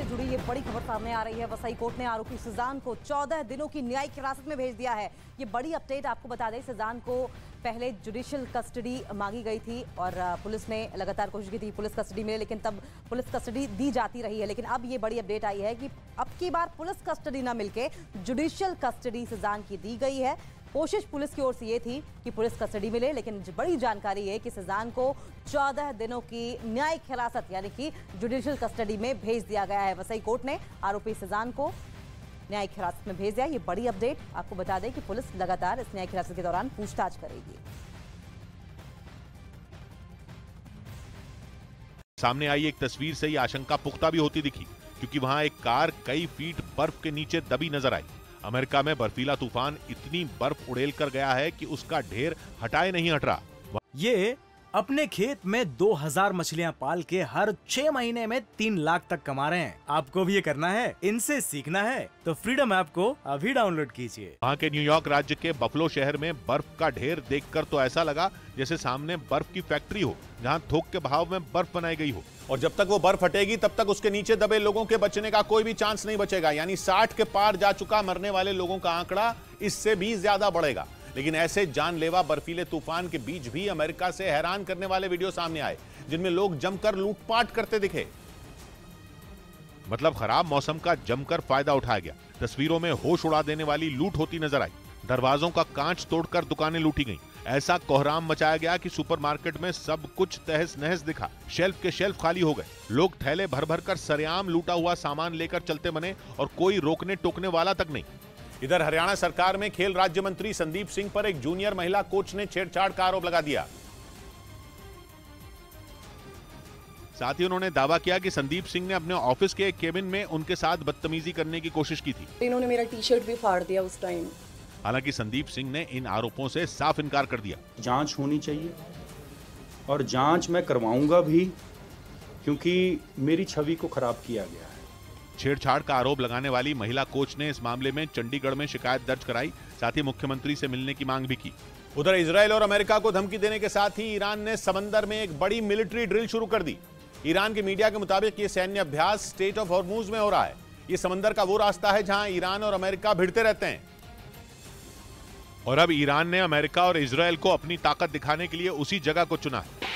से जुड़ी ये बड़ी खबर सामने आ रही है। वसई कोर्ट ने आरोपी सुजान को 14 दिनों की न्यायिक हिरासत में भेज दिया है। ये बड़ी अपडेट आपको बता दें, सुजान को पहले जुडिशियल कस्टडी मांगी गई थी और पुलिस ने लगातार कोशिश की थी पुलिस कस्टडी में, लेकिन तब पुलिस कस्टडी दी जाती रही है। लेकिन अब ये बड़ी अपडेट आई है कि अब की बार पुलिस कस्टडी न मिलके जुडिशियल कस्टडी सुजान की दी गई है। कोशिश पुलिस की ओर से ये थी कि पुलिस कस्टडी मिले, लेकिन बड़ी जानकारी है कि सुजान को 14 दिनों की न्यायिक हिरासत यानी कि जुडिशियल कस्टडी में भेज दिया गया है। वसई कोर्ट ने आरोपी सुजान को न्यायिक हिरासत में भेज दिया। ये बड़ी अपडेट आपको बता दें कि पुलिस लगातार इस न्यायिक हिरासत के दौरान पूछताछ करेगी। सामने आई एक तस्वीर से ये आशंका पुख्ता भी होती दिखी, क्योंकि वहां एक कार कई फीट बर्फ के नीचे दबी नजर आई। अमेरिका में बर्फीला तूफान इतनी बर्फ उड़ेल कर गया है कि उसका ढेर हटाए नहीं हट रहा। ये अपने खेत में 2000 मछलियां पाल के हर 6 महीने में 3 लाख तक कमा रहे हैं। आपको भी ये करना है, इनसे सीखना है तो फ्रीडम ऐप को अभी डाउनलोड कीजिए। वहाँ के न्यूयॉर्क राज्य के बफलो शहर में बर्फ का ढेर देखकर तो ऐसा लगा जैसे सामने बर्फ की फैक्ट्री हो, जहाँ थोक के भाव में बर्फ बनाई गई हो। और जब तक वो बर्फ हटेगी तब तक उसके नीचे दबे लोगों के बचने का कोई भी चांस नहीं बचेगा। यानी 60 के पार जा चुका मरने वाले लोगों का आंकड़ा इससे भी ज्यादा बढ़ेगा। लेकिन ऐसे जानलेवा बर्फीले तूफान के बीच भी अमेरिका से हैरान करने वाले वीडियो सामने आए, जिनमें लोग जमकर लूटपाट करते दिखे। मतलब खराब मौसम का जमकर फायदा उठाया गया। तस्वीरों में होश उड़ा देने वाली लूट होती नजर आई। दरवाजों का कांच तोड़कर दुकानें लूटी गईं। ऐसा कोहराम मचाया गया कि सुपरमार्केट में सब कुछ तहस नहस दिखा। शेल्फ के शेल्फ खाली हो गए। लोग थैले भर भर कर सरेआम लूटा हुआ सामान लेकर चलते बने और कोई रोकने टोकने वाला तक नहीं। इधर हरियाणा सरकार में खेल राज्य मंत्री संदीप सिंह पर एक जूनियर महिला कोच ने छेड़छाड़ का आरोप लगा दिया। साथ ही उन्होंने दावा किया कि संदीप सिंह ने अपने ऑफिस के एक केबिन में उनके साथ बदतमीजी करने की कोशिश की थी। इन्होंने मेरा टी-शर्ट भी फाड़ दिया उस टाइम। हालांकि संदीप सिंह ने इन आरोपों से साफ इनकार कर दिया। जांच होनी चाहिए और जांच मैं करवाऊंगा भी, क्योंकि मेरी छवि को खराब किया गया है। छेड़छाड़ का आरोप लगाने वाली महिला कोच ने इस मामले में चंडीगढ़ में शिकायत दर्ज कराई। साथ ही मुख्यमंत्री से मिलने की मांग भी की। उधर इजराइल और अमेरिका को धमकी देने के साथ ही ईरान ने समंदर में एक बड़ी मिलिट्री ड्रिल शुरू कर दी। ईरान के मीडिया के मुताबिक ये सैन्य अभ्यास स्टेट ऑफ हॉर्मुज में हो रहा है। ये समंदर का वो रास्ता है जहां ईरान और अमेरिका भिड़ते रहते हैं। और अब ईरान ने अमेरिका और इजराइल को अपनी ताकत दिखाने के लिए उसी जगह को चुना है।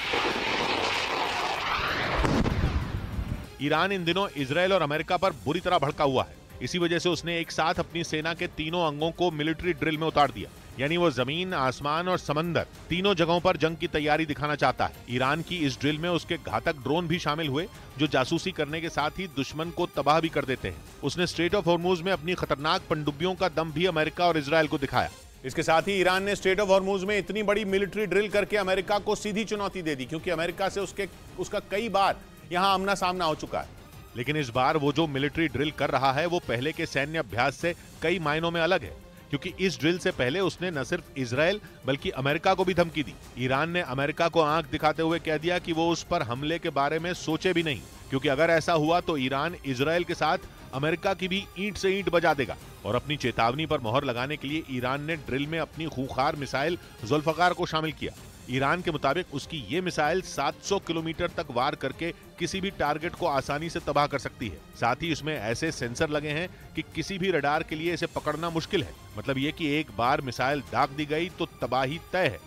ईरान इन दिनों इजराइल और अमेरिका पर बुरी तरह भड़का हुआ है। इसी वजह से उसने एक साथ अपनी सेना के तीनों अंगों को मिलिट्री ड्रिल में उतार दिया। यानी वो जमीन, आसमान और समंदर तीनों जगहों पर जंग की तैयारी दिखाना चाहता है। ईरान की इस ड्रिल में उसके घातक ड्रोन भी शामिल हुए, जो जासूसी करने के साथ ही दुश्मन को तबाह भी कर देते हैं। उसने स्ट्रेट ऑफ हॉर्मुज में अपनी खतरनाक पनडुब्बियों का दम भी अमेरिका और इजराइल को दिखाया। इसके साथ ही ईरान ने स्टेट ऑफ हॉर्मुज में इतनी बड़ी मिलिट्री ड्रिल करके अमेरिका को सीधी चुनौती दे दी, क्योंकि अमेरिका से उसका कई बार यहां आमना सामना हो चुका है। लेकिन इस बार वो जो मिलिट्री ड्रिल कर रहा है वो पहले के सैन्य अभ्यास से कई मायनों में अलग है, क्योंकि इस ड्रिल से पहले उसने न सिर्फ इजराइल बल्कि अमेरिका को भी धमकी दी। ईरान ने अमेरिका को आंख दिखाते हुए कह दिया कि वो उस पर हमले के बारे में सोचे भी नहीं, क्योंकि अगर ऐसा हुआ तो ईरान इजराइल के साथ अमेरिका की भी ईंट से ईंट बजा देगा। और अपनी चेतावनी पर मोहर लगाने के लिए ईरान ने ड्रिल में अपनी खूंखार मिसाइल जुल्फकार को शामिल किया। ईरान के मुताबिक उसकी ये मिसाइल 700 किलोमीटर तक वार करके किसी भी टारगेट को आसानी से तबाह कर सकती है। साथ ही उसमें ऐसे सेंसर लगे हैं कि किसी भी रडार के लिए इसे पकड़ना मुश्किल है। मतलब ये कि एक बार मिसाइल दाग दी गई तो तबाही तय है।